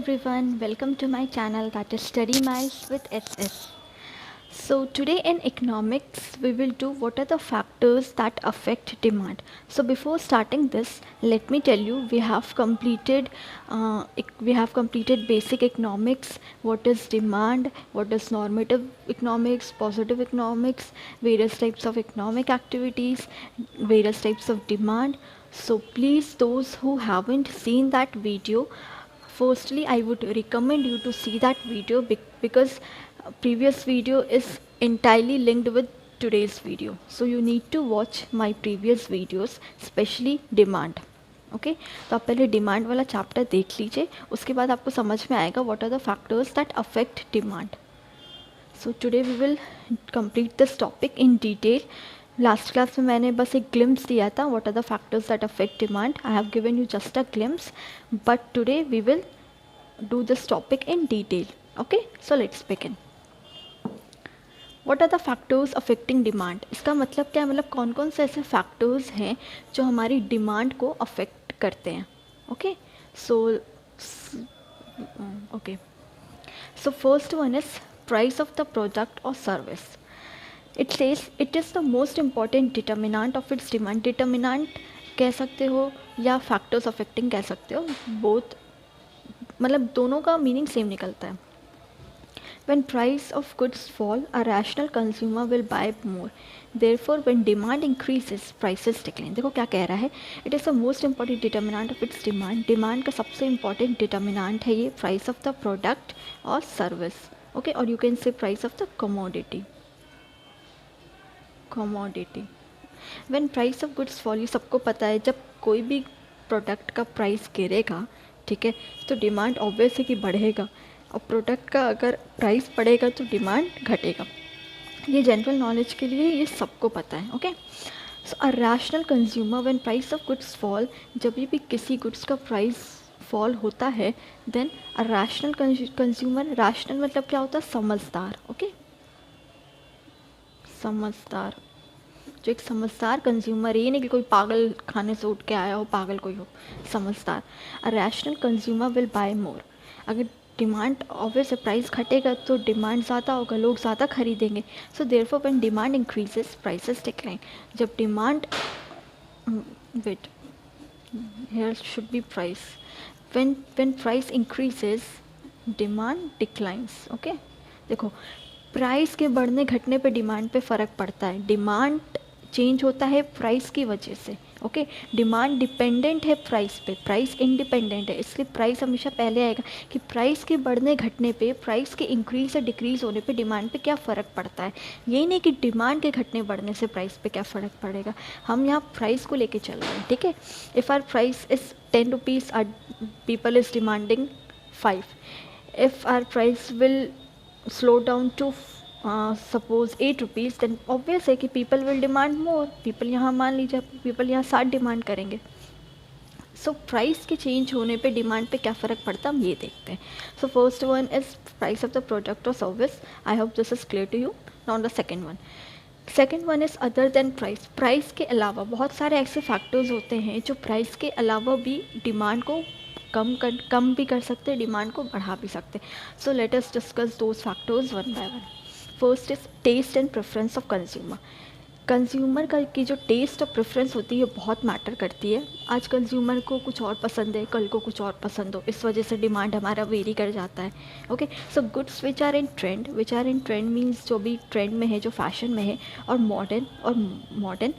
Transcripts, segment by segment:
everyone, welcome to my channel, that is Study Miles with SS. So today in economics we will do what are the factors that affect demand. So before starting this, let me tell you we have completed basic economics, what is demand, what is normative economics, positive economics, various types of economic activities, various types of demand. So please, those who haven't seen that video, firstly I would recommend you to see that video because previous video is entirely linked with today's video, so you need to watch my previous videos, especially demand. Okay तो आप पहले demand वाला chapter देख लीजिए, उसके बाद आपको समझ में आएगा what are the factors that affect demand. So today we will complete this topic in detail. Last class में मैंने बस एक ग्लिम्स दिया था what are the factors that affect demand. I have given you just a glimpse, but today we will do this topic in detail. Okay, so let's begin. What are the factors affecting demand? इसका मतलब क्या है, मतलब कौन कौन से ऐसे factors हैं जो हमारी डिमांड को अफेक्ट करते हैं. Okay so first one is price of the product or service. It says it is the most important determinant of its demand. determinant कह सकते हो या factors affecting कह सकते हो, both मतलब दोनों का मीनिंग सेम निकलता है. When price of goods fall, a rational consumer will buy more. Therefore, when demand increases, prices decline. देखो क्या कह रहा है, it is the most important determinant of its demand. Demand का सबसे important determinant है ये price of the product और service. Okay, और you can say price of the commodity. When price of goods fall, ये सबको पता है जब कोई भी प्रोडक्ट का प्राइस गिरेगा, ठीक है, तो डिमांड ऑब्वियस है कि बढ़ेगा, और प्रोडक्ट का अगर प्राइस बढ़ेगा तो डिमांड घटेगा. ये जनरल नॉलेज के लिए ये सबको पता है. Okay, so a rational consumer when price of goods fall, जब भी किसी गुड्स का प्राइस फॉल होता है, then a rational consumer, rational मतलब क्या होता है, समझदार. ओके, समझदार, जो एक समझदार कंज्यूमर, ये नहीं कि कोई पागल खाने से उठ के आया हो, पागल कोई हो, समझदार. A rational consumer will buy more. अगर डिमांड ऑब्वियस प्राइस घटेगा तो डिमांड ज़्यादा होगा, लोग ज़्यादा खरीदेंगे. So therefore when demand increases prices decline. जब demand wait here should be price, when price increases demand declines. Okay, देखो प्राइस के बढ़ने घटने पे डिमांड पे फ़र्क पड़ता है. डिमांड चेंज होता है प्राइस की वजह से. ओके, डिमांड डिपेंडेंट है प्राइस पे, प्राइस इंडिपेंडेंट है, इसलिए प्राइस हमेशा पहले आएगा कि प्राइस के बढ़ने घटने पे, प्राइस के इंक्रीज या डिक्रीज होने पे डिमांड पे क्या फ़र्क पड़ता है. यही नहीं कि डिमांड के घटने बढ़ने से प्राइस पे क्या फ़र्क पड़ेगा. हम यहाँ प्राइस को लेके चल रहे हैं. ठीक है, if our price is 10 rupees, our people is demanding 5. If our price will slow down to suppose 8 rupees, then obvious है कि people will demand more. People यहाँ मान लीजिए पीपल यहाँ 60 डिमांड करेंगे. सो प्राइस के चेंज होने पे डिमांड पे क्या फ़र्क पड़ता है, हम ये देखते हैं. So first one is price of the product और service. I hope this is clear to you. Now the second one is other than price. Price के अलावा बहुत सारे ऐसे फैक्टर्स होते हैं जो प्राइस के अलावा भी डिमांड को कम भी कर सकते हैं, डिमांड को बढ़ा भी सकते हैं. So let us discuss those factors one by one. First is taste and preference of consumer. Consumer का की जो टेस्ट और प्रेफरेंस होती है बहुत मैटर करती है. आज कंज्यूमर को कुछ और पसंद है, कल को कुछ और पसंद हो, इस वजह से डिमांड हमारा वेरी कर जाता है. Okay, so goods which are in trend means जो भी ट्रेंड में है, जो फैशन में है, और modern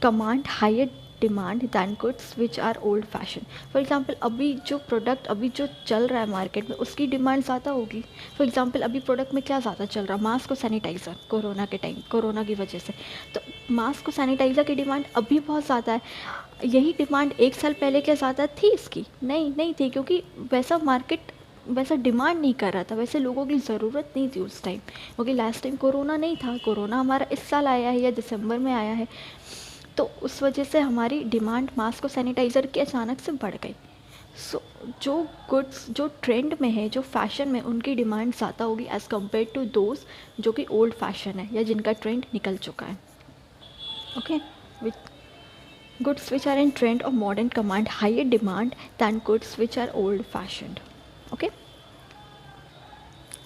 command higher demand than goods which are old fashion. For example अभी जो प्रोडक्ट अभी जो चल रहा है मार्केट में, उसकी डिमांड ज़्यादा होगी. फॉर एग्जाम्पल अभी प्रोडक्ट में क्या ज़्यादा चल रहा है, मास्क और सैनिटाइज़र. कोरोना की वजह से तो मास्क और सैनिटाइज़र की डिमांड अभी बहुत ज़्यादा है. यही डिमांड 1 साल पहले क्या ज़्यादा थी इसकी? नहीं थी, क्योंकि वैसा डिमांड नहीं कर रहा था, वैसे लोगों की ज़रूरत नहीं थी उस टाइम, क्योंकि लास्ट टाइम कोरोना नहीं था. कोरोना हमारा इस साल आया है या दिसंबर में आया है, तो उस वजह से हमारी डिमांड मास्क और सैनिटाइज़र की अचानक से बढ़ गई. सो जो गुड्स जो ट्रेंड में है, जो फैशन में, उनकी डिमांड ज़्यादा होगी एज़ कम्पेयर टू दोज जो कि ओल्ड फैशन है या जिनका ट्रेंड निकल चुका है. Okay, with goods which are in trend और modern command higher demand than goods which are old fashioned. Okay,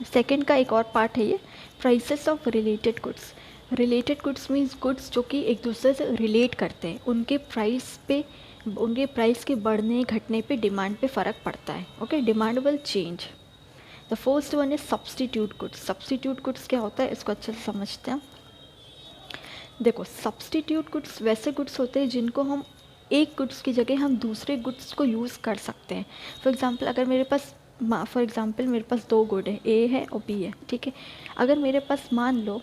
second का एक और पार्ट है ये, prices of related goods. Related goods means goods जो कि एक दूसरे से रिलेट करते हैं, उनके प्राइस के बढ़ने घटने पे डिमांड पे फ़र्क पड़ता है। Okay, demand will change. The first one is substitute goods. Substitute goods क्या होता है, इसको अच्छे से समझते हैं। देखो, सब्सटीट्यूट गुड्स वैसे गुड्स होते हैं जिनको हम एक गुड्स की जगह हम दूसरे गुड्स को यूज़ कर सकते हैं। फॉर एग्ज़ाम्पल, अगर मेरे पास दो गुड है, ए है और बी है, ठीक है। अगर मेरे पास मान लो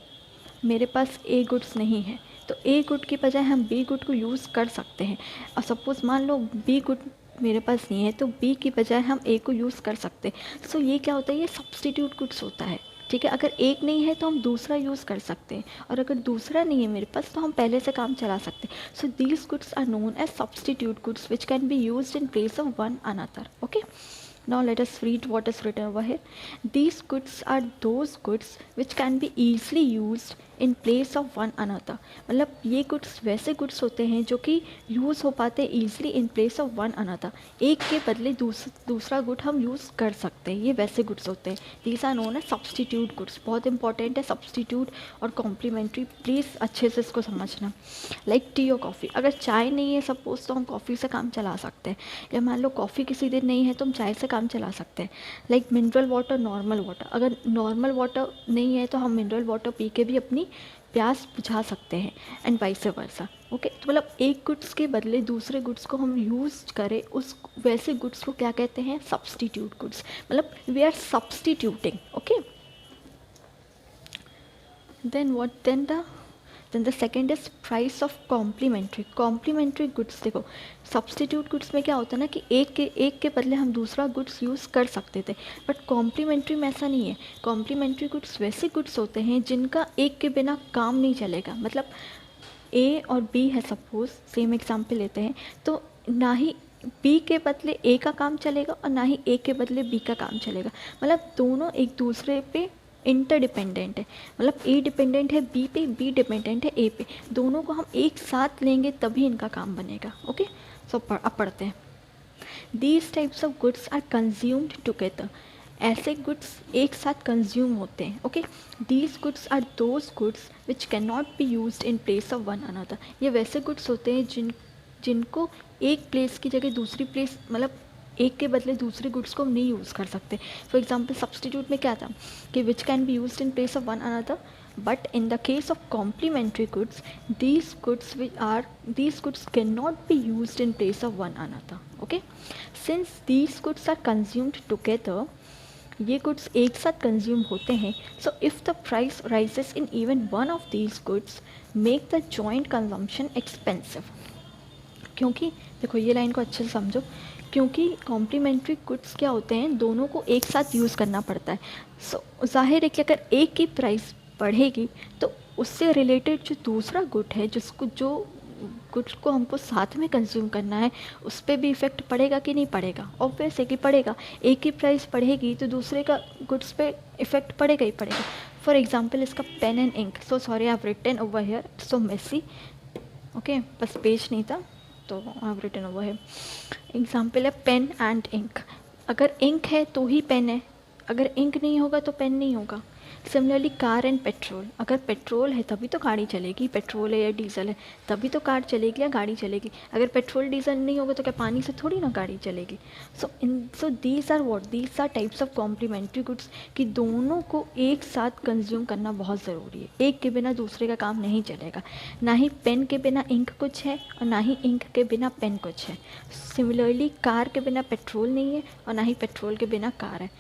मेरे पास ए गुड्स नहीं है, तो ए गुड की बजाय हम बी गुड को यूज़ कर सकते हैं। और सपोज़ मान लो बी गुड मेरे पास नहीं है, तो बी की बजाय हम ए को यूज़ कर सकते हैं। सो ये क्या होता है, ये सब्सटीट्यूट गुड्स होता है, ठीक है। अगर एक नहीं है तो हम दूसरा यूज़ कर सकते हैं, और अगर दूसरा नहीं है मेरे पास तो हम पहले से काम चला सकते हैं। So these goods are known as substitute goods which can be used in place of one another. Okay, now let us read what is written over here. These goods are those goods which can be easily used in place of one another. मतलब ये goods वैसे goods होते हैं जो कि use हो पाते हैं easily in place of one another. एक के बदले दूसरा गुड हम यूज़ कर सकते हैं, ये वैसे गुड्स होते हैं। These are known as substitute goods. बहुत इंपॉर्टेंट है सब्सटीट्यूट और कॉम्प्लीमेंट्री, प्लीज़ अच्छे से इसको समझना। लाइक टी और कॉफ़ी, अगर चाय नहीं है सपोज तो हम कॉफ़ी से काम चला सकते हैं, या मान लो कॉफ़ी किसी दिन नहीं है तो हम चाय से काम चला सकते हैं। Like mineral water, normal water, अगर नॉर्मल वाटर नहीं है तो हम मिनरल वाटर पी के भी अपनी प्यास बुझा सकते हैं, एंड वाइस वर्सा। ओके, तो मतलब एक गुड्स के बदले दूसरे गुड्स को हम यूज़ करें, उस वैसे गुड्स को क्या कहते हैं, सब्सटीट्यूट गुड्स। मतलब we are substituting. Okay, then the second is price of complementary goods. देखो, सब्सटीट्यूट गुड्स में क्या होता है ना कि एक के बदले हम दूसरा गुड्स यूज़ कर सकते थे, बट कॉम्प्लीमेंट्री में ऐसा नहीं है। कॉम्प्लीमेंट्री गुड्स वैसे गुड्स होते हैं जिनका एक के बिना काम नहीं चलेगा। मतलब ए और बी है, सपोज सेम एग्जाम्पल लेते हैं, तो ना ही बी के बदले ए का काम चलेगा और ना ही ए के बदले बी का काम चलेगा। मतलब दोनों एक दूसरे पे इंटरडिपेंडेंट है। मतलब ए डिपेंडेंट है बी पे, बी डिपेंडेंट है ए पे, दोनों को हम एक साथ लेंगे तभी इनका काम बनेगा। ओके, सो अब पढ़ते हैं। These types of goods are consumed together. ऐसे गुड्स एक साथ कंज्यूम होते हैं। Okay, these goods are those goods which can not be used in place of one another. ये वैसे गुड्स होते हैं जिनको एक प्लेस की जगह दूसरी प्लेस, मतलब एक के बदले दूसरे गुड्स को हम नहीं यूज़ कर सकते। फॉर एग्जाम्पल सब्सटीट्यूट में क्या था कि which can be used in place of one another, but in the case of complementary goods these goods cannot be used in place of one another. Okay, since these goods are consumed together, ये goods एक साथ consume होते हैं, so if the price rises in even one of these goods make the joint consumption expensive. क्योंकि देखो, ये line को अच्छे से समझो, क्योंकि कॉम्प्लीमेंट्री गुड्स क्या होते हैं, दोनों को एक साथ यूज़ करना पड़ता है। सो जाहिर है कि अगर एक की प्राइस बढ़ेगी तो उससे रिलेटेड जो दूसरा गुड है, जो गुड्स को हमको साथ में कंज्यूम करना है, उस पर भी इफ़ेक्ट पड़ेगा कि नहीं पड़ेगा? ऑब्वियस है कि पड़ेगा। एक की प्राइस बढ़ेगी तो दूसरे का गुड्स पे इफ़ेक्ट पड़ेगा ही पड़ेगा। फॉर एग्जाम्पल इसका pen and ink, so sorry I have written over here, so messy. Okay, बस पेज नहीं था तो I have written over here. Example है पेन एंड इंक। अगर इंक है तो ही पेन है, अगर इंक नहीं होगा तो पेन नहीं होगा। सिमिलरली कार एंड पेट्रोल, अगर पेट्रोल है तभी तो गाड़ी चलेगी, पेट्रोल है या डीजल है तभी तो कार चलेगी या गाड़ी चलेगी। अगर पेट्रोल डीजल नहीं होगा तो क्या पानी से थोड़ी ना गाड़ी चलेगी। So these are types of complementary goods कि दोनों को एक साथ कंज्यूम करना बहुत ज़रूरी है। एक के बिना दूसरे का काम नहीं चलेगा। ना ही पेन के बिना इंक कुछ है और ना ही इंक के बिना पेन कुछ है। सिमिलरली कार के बिना पेट्रोल नहीं है और ना ही पेट्रोल के बिना कार है।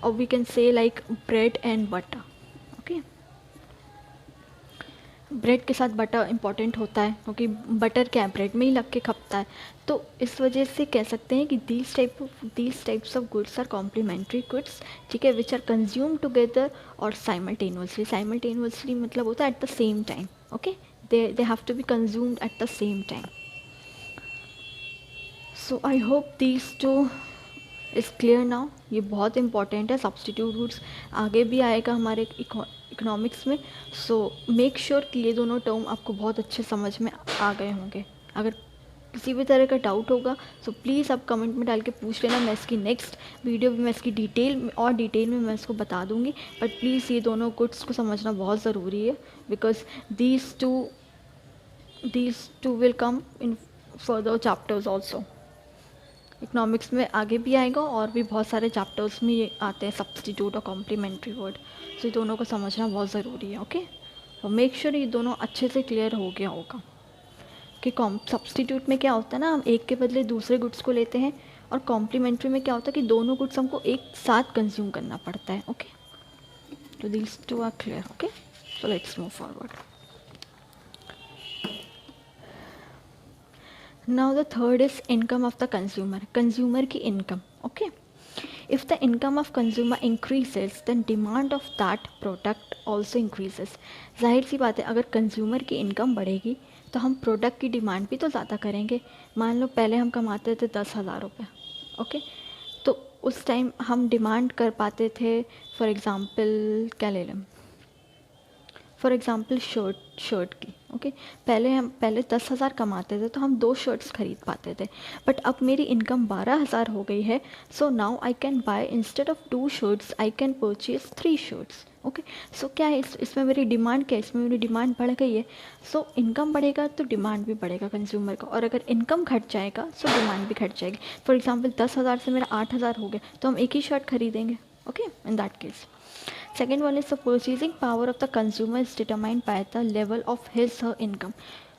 और we can say like bread and butter. Okay, bread के साथ बटर इंपॉर्टेंट होता है क्योंकि बटर क्या है, ब्रेड में ही लग के खपता है। तो इस वजह से कह सकते हैं कि these types of goods are complementary goods, ठीक है, विच आर कंज्यूम टुगेदर और साइमल्टेनियसली मतलब होता है at the same time. Okay, they have to be consumed at the same time. So I hope these two is clear now. ये बहुत important है, substitute goods आगे भी आएगा हमारे इकोनॉमिक्स में। सो मेक श्योर कि ये दोनों टर्म आपको बहुत अच्छे समझ में आ गए होंगे। अगर किसी भी तरह का डाउट होगा सो प्लीज़ आप कमेंट में डाल के पूछ लेना। मैं इसकी नेक्स्ट वीडियो में मैं इसकी डिटेल में मैं इसको बता दूंगी। बट प्लीज़ ये दोनों गुड्स को समझना बहुत ज़रूरी है, because these two will come in further chapters also. Economics में आगे भी आएगा और भी बहुत सारे चैप्टर्स में ये आते हैं, सब्स्टिट्यूट और कॉम्प्लीमेंट्री वर्ड। सो ये दोनों को समझना बहुत ज़रूरी है। ओके, तो मेक श्योर ये दोनों अच्छे से क्लियर हो गया होगा कि सब्स्टिट्यूट में क्या होता है ना, हम एक के बदले दूसरे गुड्स को लेते हैं, और कॉम्प्लीमेंट्री में क्या होता है कि दोनों गुड्स हमको एक साथ कंज्यूम करना पड़ता है। ओके, तो these two are clear. Okay, so let's move forward. Now the third is income of the consumer, consumer की income. Okay, if the income of consumer increases then demand of that product also increases. जाहिर सी बात है, अगर consumer की income बढ़ेगी तो हम प्रोडक्ट की डिमांड भी तो ज़्यादा करेंगे। मान लो पहले हम कमाते थे 10,000 रुपये, ओके, तो उस टाइम हम डिमांड कर पाते थे, फॉर एग्ज़ाम्पल क्या ले लें, फॉर एग्ज़ाम्पल शर्ट की। ओके, पहले 10,000 कमाते थे तो हम 2 शर्ट्स खरीद पाते थे, बट अब मेरी इनकम 12,000 हो गई है। So now I can buy, instead of 2 shirts I can purchase 3 shirts. Okay, so क्या है इसमें मेरी डिमांड, क्या इसमें मेरी डिमांड बढ़ गई है। सो इनकम बढ़ेगा तो डिमांड भी बढ़ेगा कंज्यूमर का, और अगर इनकम घट जाएगा सो डिमांड भी घट जाएगी। फॉर एग्ज़ाम्पल 10,000 से मेरा 8,000 हो गया तो हम एक ही शर्ट खरीदेंगे। Okay, in that case. Second one is the purchasing power of the consumer is determined by the level of his her income.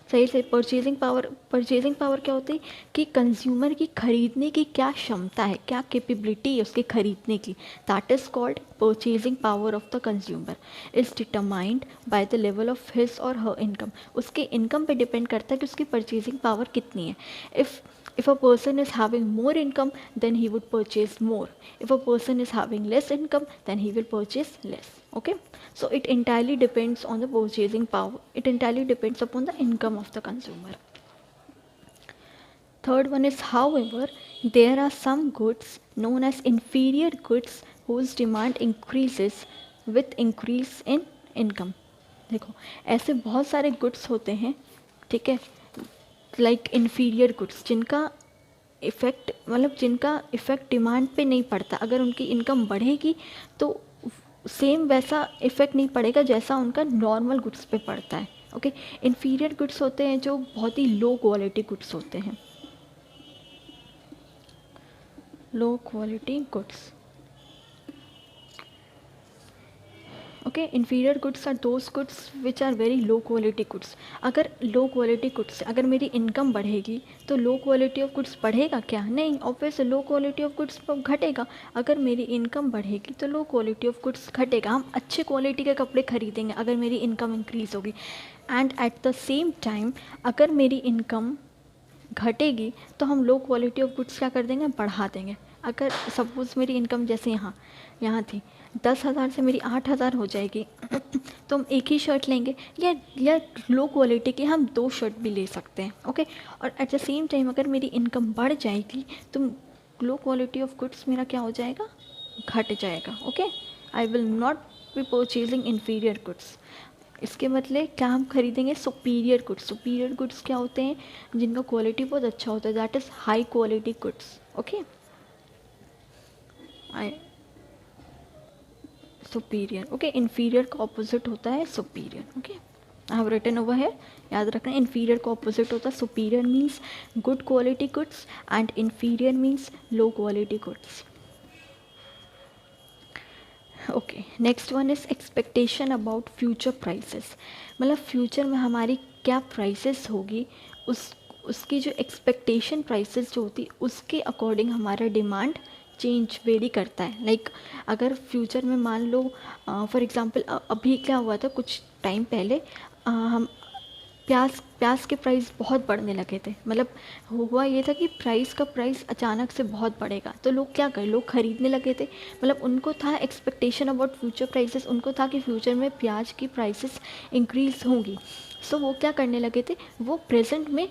सही से परचेजिंग पावर क्या होती है कि कंज्यूमर की खरीदने की क्या क्षमता है, क्या कैपेबिलिटी है उसके खरीदने की, that is called purchasing power of the consumer is determined by the level of his और हर इनकम। उसके इनकम पे डिपेंड करता है कि उसकी परचेजिंग पावर कितनी है। If a person is having more income, then he would purchase more. If a person is having less income, then he will purchase less. Okay, so it entirely depends on the purchasing power. It entirely depends upon the income of the consumer. Third one is, however, there are some goods known as inferior goods whose demand increases with increase in income. देखो, ऐसे बहुत सारे goods होते हैं, ठीक है, like inferior goods, जिनका effect demand पे नहीं पड़ता। अगर उनकी इनकम बढ़ेगी तो सेम वैसा इफ़ेक्ट नहीं पड़ेगा जैसा उनका नॉर्मल गुड्स पे पड़ता है। ओके, इन्फीरियर गुड्स होते हैं जो बहुत ही लो क्वालिटी गुड्स होते हैं, low quality goods. Okay, inferior goods are those goods which are very low quality goods. अगर लो क्वालिटी गुड्स से अगर मेरी इनकम बढ़ेगी तो लो क्वालिटी ऑफ गुड्स बढ़ेगा क्या? नहीं, obvious low quality of goods घटेगा। अगर मेरी इनकम बढ़ेगी तो लो क्वालिटी ऑफ गुड्स घटेगा। हम अच्छे क्वालिटी के कपड़े खरीदेंगे अगर मेरी इनकम इंक्रीज़ होगी। And eight the same time अगर मेरी इनकम घटेगी तो हम लो क्वालिटी ऑफ गुड्स क्या कर देंगे, बढ़ा देंगे। अगर सपोज़ मेरी इनकम जैसे यहाँ थी 10,000 से मेरी 8,000 हो जाएगी तो हम एक ही शर्ट लेंगे, या लो क्वालिटी की हम 2 शर्ट भी ले सकते हैं। ओके, और एट द सेम टाइम अगर मेरी इनकम बढ़ जाएगी तो लो क्वालिटी ऑफ गुड्स मेरा क्या हो जाएगा, घट जाएगा। Okay, I will not be purchasing inferior goods. इसके बदले क्या हम खरीदेंगे, सुपीरियर गुड्स। सुपीरियर गुड्स क्या होते हैं, जिनका क्वालिटी बहुत अच्छा होता है, that is high quality goods. Okay, superior. Okay, inferior का ऑपोजिट होता है superior. Okay, I have written over है, याद रखना। इन्फीरियर का ऑपोजिट होता है superior, means good quality goods, and inferior means low quality goods. Okay, next one is expectation about future prices. मतलब फ्यूचर में हमारी क्या प्राइसेस होगी, उसकी जो एक्सपेक्टेशन प्राइसेस जो होती उसके अकॉर्डिंग हमारा डिमांड चेंज वेरी करता है। लाइक अगर फ्यूचर में मान लो फॉर एग्ज़ाम्पल अभी क्या हुआ था कुछ टाइम पहले, हम प्याज के प्राइस बहुत बढ़ने लगे थे। मतलब हुआ ये था कि प्राइस अचानक से बहुत बढ़ेगा तो लोग क्या करें, लोग ख़रीदने लगे थे। मतलब उनको था एक्सपेक्टेशन अबाउट फ्यूचर प्राइसेस, उनको था कि फ्यूचर में प्याज की प्राइसेस इंक्रीज़ होंगी। सो वो क्या करने लगे थे, वो प्रेजेंट में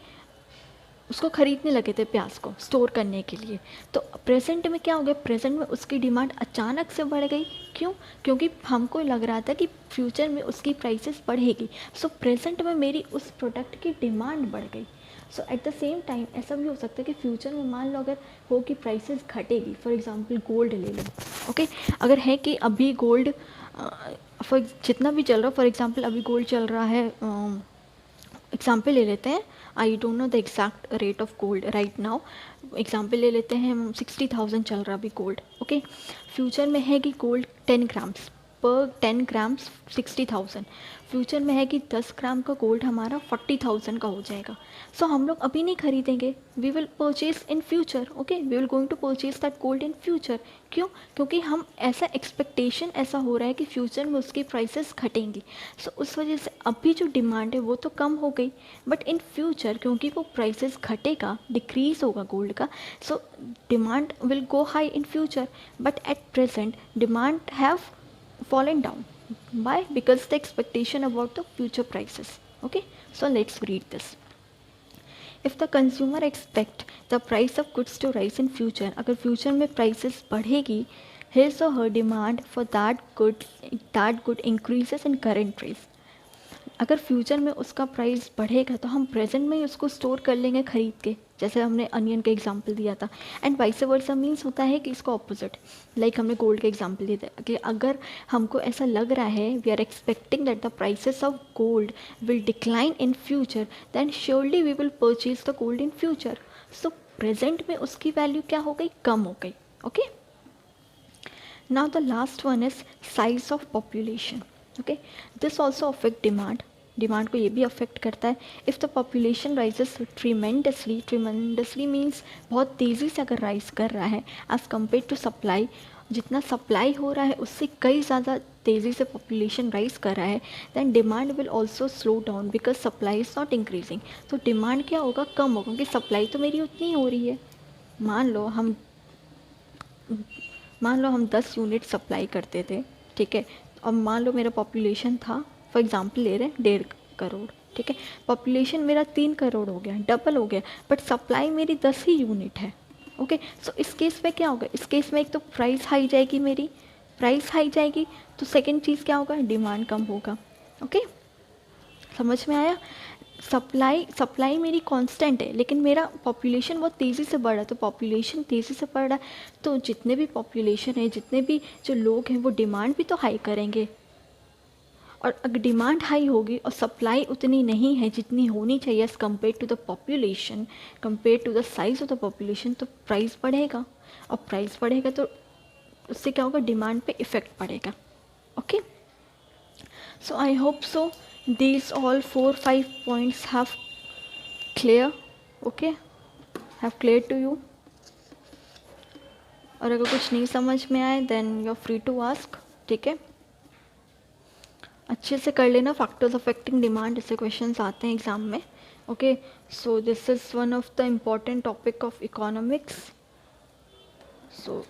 उसको ख़रीदने लगे थे प्याज को स्टोर करने के लिए। तो प्रेजेंट में क्या हो गया, प्रेजेंट में उसकी डिमांड अचानक से बढ़ गई। क्यों? क्योंकि हमको लग रहा था कि फ्यूचर में उसकी प्राइसेस बढ़ेगी। सो प्रेजेंट में मेरी उस प्रोडक्ट की डिमांड बढ़ गई। सो एट द सेम टाइम ऐसा भी हो सकता है कि फ्यूचर में मान लो अगर हो कि प्राइसेस घटेगी, फॉर एग्जांपल गोल्ड ले लो, ओके। अगर है कि अभी गोल्ड फॉर जितना भी चल रहा, फॉर एग्जांपल अभी गोल्ड चल रहा है, एग्जाम्पल ले लेते हैं, I don't know the exact rate of gold right now, example ले लेते हैं, 60,000 चल रहा अभी गोल्ड, ओके। फ्यूचर में है कि गोल्ड 10 ग्राम्स पर 10 ग्राम्स 60,000, फ्यूचर में है कि 10 ग्राम का गोल्ड हमारा 40,000 का हो जाएगा। सो हम लोग अभी नहीं खरीदेंगे, we will purchase in future, okay, we will going to purchase that gold in future. क्यों? क्योंकि हम ऐसा एक्सपेक्टेशन ऐसा हो रहा है कि फ्यूचर में उसकी प्राइसेस घटेंगी। सो उस वजह से अभी जो डिमांड है वो तो कम हो गई, बट इन फ्यूचर क्योंकि वो प्राइसेस घटेगा, डिक्रीज होगा गोल्ड का, so demand will go high in future, but at present demand have fallen down. Why? Because the expectation about the future prices. Okay, so let's read this. If the consumer expect the price of goods to rise in future, अगर future में prices बढ़ेगी, his or her demand for that good increases in current price. अगर future में उसका price बढ़ेगा तो हम present में ही उसको स्टोर कर लेंगे ख़रीद के, जैसे हमने अनियन का एग्जांपल दिया था। एंड वाइस वर्सा मीन्स होता है कि इसका ऑपोजिट, लाइक हमने गोल्ड का एग्जांपल दिया था कि अगर हमको ऐसा लग रहा है, we are expecting that the prices of gold will decline in future, then surely we will purchase the gold in future. So present में उसकी वैल्यू क्या हो गई, कम हो गई, okay. Now the last one is size of population, okay. This also affect demand, demand को ये भी अफेक्ट करता है। If the population rises tremendously, tremendously means बहुत तेज़ी से अगर राइज कर रहा है एज़ कम्पेयर टू सप्लाई, जितना सप्लाई हो रहा है उससे कई ज़्यादा तेज़ी से पॉपुलेशन राइज कर रहा है, then demand will also slow down because supply is not increasing. तो डिमांड क्या होगा, कम होगा, क्योंकि सप्लाई तो मेरी उतनी हो रही है। मान लो हम 10 यूनिट सप्लाई करते थे, ठीक है, अब मान लो मेरा पॉपुलेशन था, फॉर एग्जांपल ले रहे हैं 1.5 करोड़, ठीक है, पॉपुलेशन मेरा 3 करोड़ हो गया, डबल हो गया, बट सप्लाई मेरी 10 ही यूनिट है, ओके। सो इस केस में क्या होगा, इस केस में एक तो प्राइस हाई जाएगी, मेरी प्राइस हाई जाएगी, तो सेकेंड चीज़ क्या होगा, डिमांड कम होगा, ओके। समझ में आया? सप्लाई मेरी कांस्टेंट है, लेकिन मेरा पॉपुलेशन बहुत तेज़ी से बढ़ रहा है, तो पॉपुलेशन तेज़ी से बढ़ रहा है तो जितने भी पॉपुलेशन है, जितने भी जो लोग हैं वो डिमांड भी तो हाई करेंगे। और अगर डिमांड हाई होगी और सप्लाई उतनी नहीं है जितनी होनी चाहिए as compare to the population, compare to the size of the population, तो प्राइस बढ़ेगा, और प्राइस बढ़ेगा तो उससे क्या होगा, डिमांड पे इफ़ेक्ट पड़ेगा, okay. So I hope so these all 4-5 points have clear, okay, have clear to you। और अगर कुछ नहीं समझ में आए then you are free to ask, ठीक है। अच्छे से कर लेना, फैक्टर्स अफेक्टिंग डिमांड, इससे क्वेश्चंस आते हैं एग्ज़ाम में, okay. So this is one of the important topic of economics, so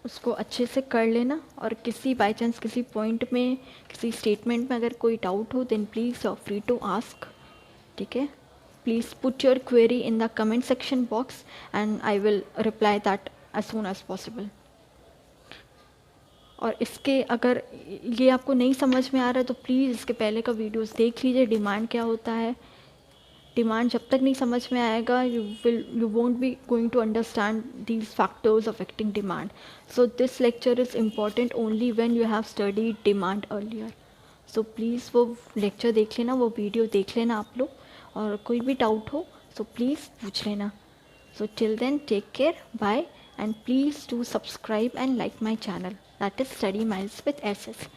उसको अच्छे से कर लेना। और किसी बाई चांस किसी पॉइंट में, किसी स्टेटमेंट में अगर कोई डाउट हो then please free to ask, ठीक है। Please put your query in the comment section box and I will reply that as soon as possible. और इसके अगर ये आपको नहीं समझ में आ रहा है तो प्लीज़ इसके पहले का वीडियोस देख लीजिए, डिमांड क्या होता है। डिमांड जब तक नहीं समझ में आएगा you won't be going to understand these factors affecting demand. So this lecture is important only when you have studied demand earlier. So please वो lecture देख लेना, वो वीडियो देख लेना आप लोग, और कोई भी डाउट हो so please पूछ लेना। So till then take care, bye, and please do subscribe and like my channel, that is Study Miles with SS.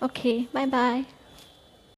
Okay, bye bye.